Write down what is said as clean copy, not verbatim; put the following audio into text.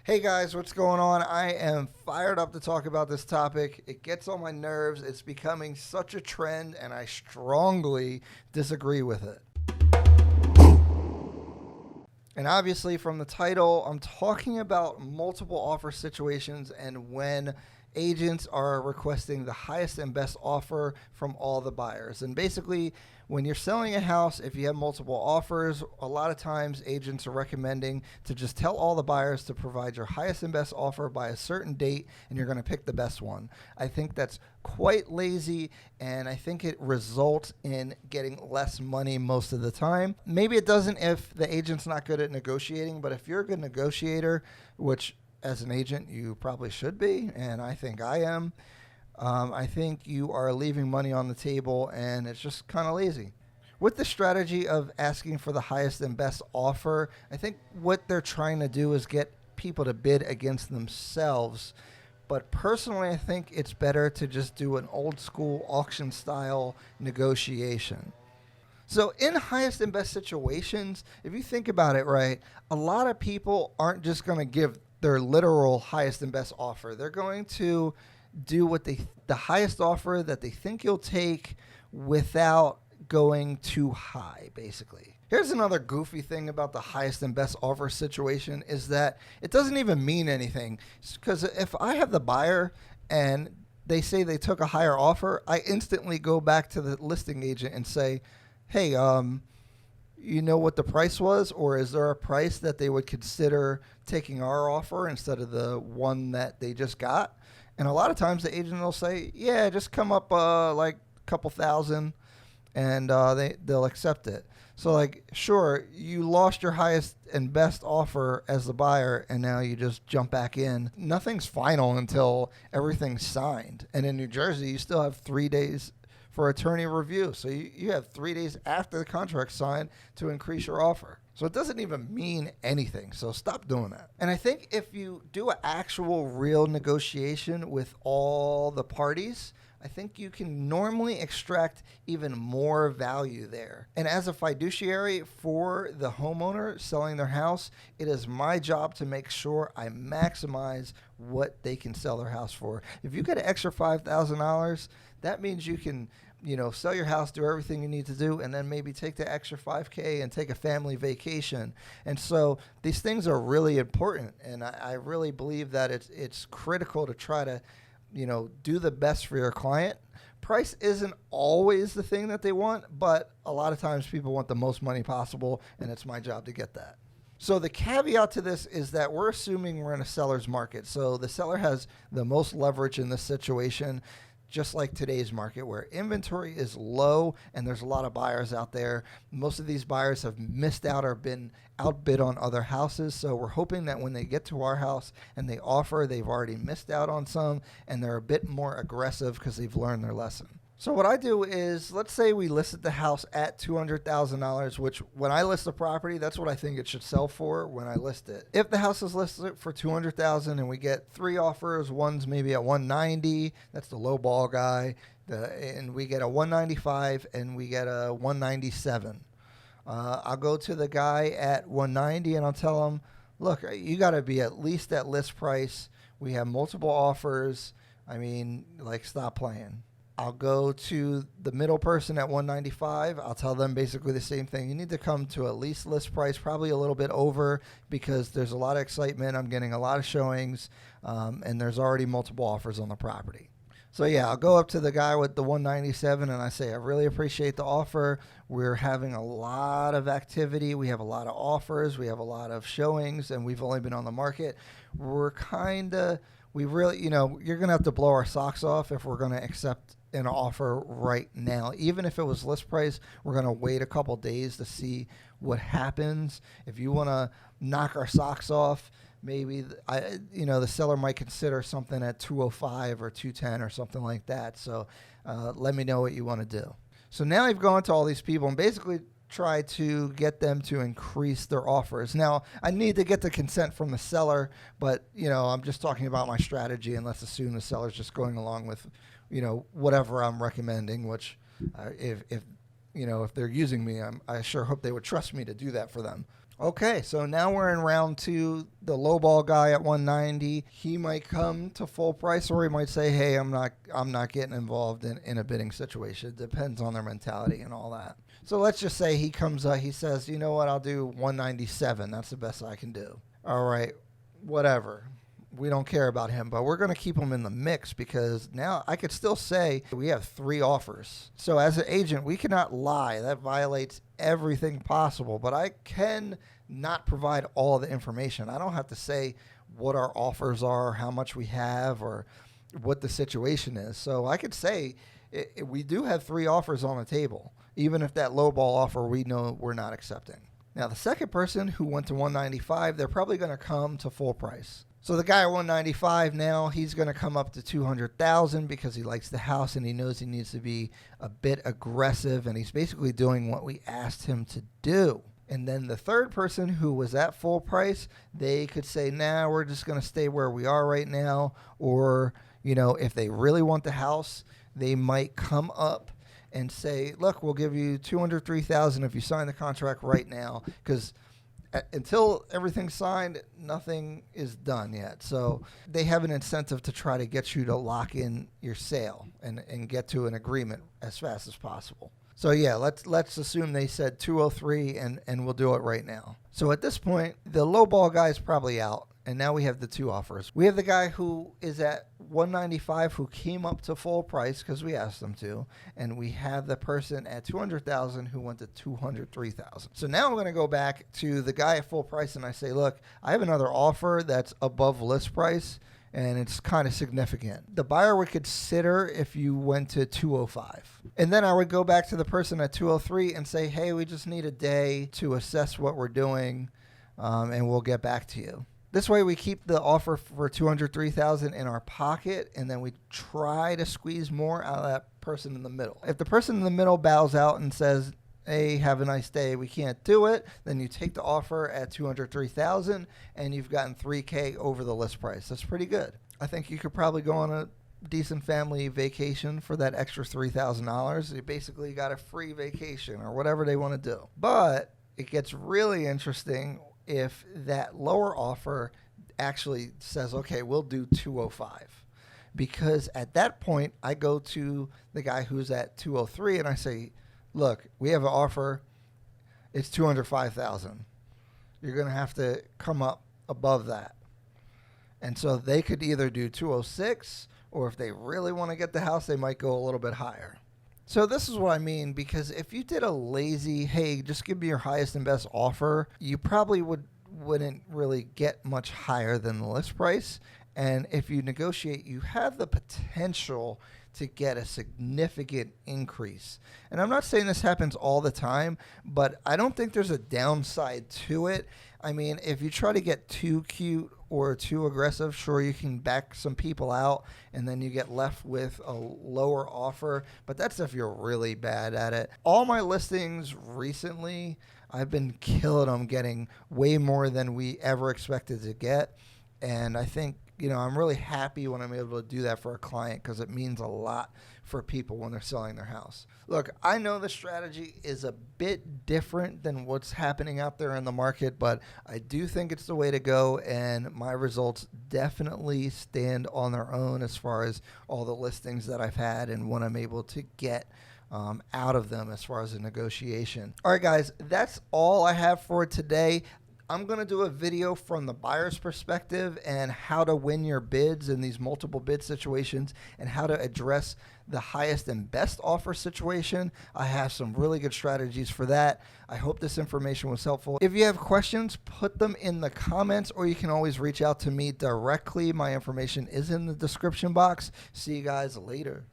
Hey guys, what's going on? I am fired up to talk about this topic. It gets on my nerves. It's becoming such a trend, and I strongly disagree with it. And obviously, from the title, I'm talking about multiple offer situations and when agents are requesting the highest and best offer from all the buyers. And basically, when you're selling a house, if you have multiple offers, a lot of times agents are recommending to just tell all the buyers to provide your highest and best offer by a certain date, and you're going to pick the best one. I think that's quite lazy, and I think it results in getting less money most of the time. Maybe it doesn't if the agent's not good at negotiating, but if you're a good negotiator, which as an agent you probably should be, and I think I am, I think you are leaving money on the table, and it's just kind of lazy. With the strategy of asking for the highest and best offer, I think what they're trying to do is get people to bid against themselves. But personally, I think it's better to just do an old school auction style negotiation. So in highest and best situations, if you think about it right, a lot of people aren't just going to give their literal highest and best offer. They're going to do the highest offer that they think you'll take without going too high, basically. Here's another goofy thing about the highest and best offer situation is that it doesn't even mean anything. Because if I have the buyer and they say they took a higher offer, I instantly go back to the listing agent and say, hey, you know what the price was, or is there a price that they would consider taking our offer instead of the one that they just got? And a lot of times the agent will say, yeah, just come up like a couple thousand, and they'll accept it. So like, sure, you lost your highest and best offer as the buyer, and now you just jump back in. Nothing's final until everything's signed. And in New Jersey, you still have 3 days for attorney review. So you have 3 days after the contract's signed to increase your offer. So it doesn't even mean anything. So stop doing that. And I think if you do an actual real negotiation with all the parties, I think you can normally extract even more value there. And as a fiduciary for the homeowner selling their house, it is my job to make sure I maximize what they can sell their house for. If you get an extra $5,000, that means you can, sell your house, do everything you need to do, and then maybe take the extra $5K and take a family vacation. And so these things are really important, and I really believe that it's critical to try to, do the best for your client. Price isn't always the thing that they want, but a lot of times people want the most money possible, and it's my job to get that. So the caveat to this is that we're assuming we're in a seller's market. So the seller has the most leverage in this situation, just like today's market where inventory is low and there's a lot of buyers out there. Most of these buyers have missed out or been outbid on other houses. So we're hoping that when they get to our house and they offer, they've already missed out on some and they're a bit more aggressive because they've learned their lesson. So what I do is, let's say we listed the house at $200,000, which when I list the property, that's what I think it should sell for when I list it. If the house is listed for $200,000 and we get 3 offers, one's maybe at $190, that's the low ball guy, and we get a $195 and we get a $197. I'll go to the guy at $190 and I'll tell him, look, you got to be at least at list price. We have multiple offers. Stop playing. I'll go to the middle person at $195. I'll tell them basically the same thing. You need to come to at least list price, probably a little bit over, because there's a lot of excitement. I'm getting a lot of showings, and there's already multiple offers on the property. So yeah, I'll go up to the guy with the $197 and I say, I really appreciate the offer. We're having a lot of activity. We have a lot of offers. We have a lot of showings, and we've only been on the market. We really, you're going to have to blow our socks off if we're going to accept an offer right now. Even if it was list price, we're going to wait a couple days to see what happens. If you want to knock our socks off, maybe the seller might consider something at 205 or 210 or something like that. So let me know what you want to do. So now I've gone to all these people and basically try to get them to increase their offers. Now, I need to get the consent from the seller, but I'm just talking about my strategy, and let's assume the seller's just going along with whatever I'm recommending, which if they're using me, I sure hope they would trust me to do that for them. Okay, so now we're in round 2. The lowball guy at 190, he might come to full price, or he might say, "Hey, I'm not getting involved in a bidding situation." It depends on their mentality and all that. So let's just say he comes up, he says, "You know what? I'll do 197. That's the best I can do." All right, whatever. We don't care about him, but we're going to keep him in the mix because now I could still say we have 3 offers. So as an agent, we cannot lie. That violates everything possible, but I can not provide all the information. I don't have to say what our offers are, how much we have, or what the situation is. So I could say we do have 3 offers on the table, even if that low ball offer we know we're not accepting. Now, the second person who went to 195, they're probably going to come to full price. So the guy at 195 now, he's going to come up to 200,000 because he likes the house and he knows he needs to be a bit aggressive, and he's basically doing what we asked him to do. And then the third person who was at full price, they could say, "Nah, we're just going to stay where we are right now." Or, if they really want the house, they might come up and say, "Look, we'll give you 203,000 if you sign the contract right now," because until everything's signed, nothing is done yet. So they have an incentive to try to get you to lock in your sale and get to an agreement as fast as possible. So yeah, let's assume they said 203 and we'll do it right now. So at this point, the lowball guy is probably out. And now we have the 2 offers. We have the guy who is at 195 who came up to full price because we asked them to. And we have the person at 200,000 who went to 203,000. So now I'm going to go back to the guy at full price and I say, "Look, I have another offer that's above list price and it's kind of significant. The buyer would consider if you went to 205. And then I would go back to the person at 203 and say, "Hey, we just need a day to assess what we're doing and we'll get back to you." This way we keep the offer for 203,000 in our pocket, and then we try to squeeze more out of that person in the middle. If the person in the middle bows out and says, "Hey, have a nice day, we can't do it," then you take the offer at 203,000 and you've gotten 3K over the list price. That's pretty good. I think you could probably go on a decent family vacation for that extra $3,000. You basically got a free vacation or whatever they want to do. But it gets really interesting if that lower offer actually says, "Okay, we'll do 205. Because at that point, I go to the guy who's at 203 and I say, "Look, we have an offer. It's 205,000. You're going to have to come up above that." And so they could either do 206, or if they really want to get the house, they might go a little bit higher. So this is what I mean, because if you did a lazy, "Hey, just give me your highest and best offer," you probably wouldn't really get much higher than the list price. And if you negotiate, you have the potential to get a significant increase. And I'm not saying this happens all the time, but I don't think there's a downside to it. I mean, if you try to get too cute or too aggressive, sure, you can back some people out and then you get left with a lower offer, but that's if you're really bad at it. All my listings recently, I've been killing them, getting way more than we ever expected to get. And I think, I'm really happy when I'm able to do that for a client because it means a lot for people when they're selling their house. Look, I know the strategy is a bit different than what's happening out there in the market, but I do think it's the way to go, and my results definitely stand on their own as far as all the listings that I've had and what I'm able to get out of them as far as a negotiation. All right, guys, that's all I have for today. I'm going to do a video from the buyer's perspective and how to win your bids in these multiple bid situations and how to address the highest and best offer situation. I have some really good strategies for that. I hope this information was helpful. If you have questions, put them in the comments, or you can always reach out to me directly. My information is in the description box. See you guys later.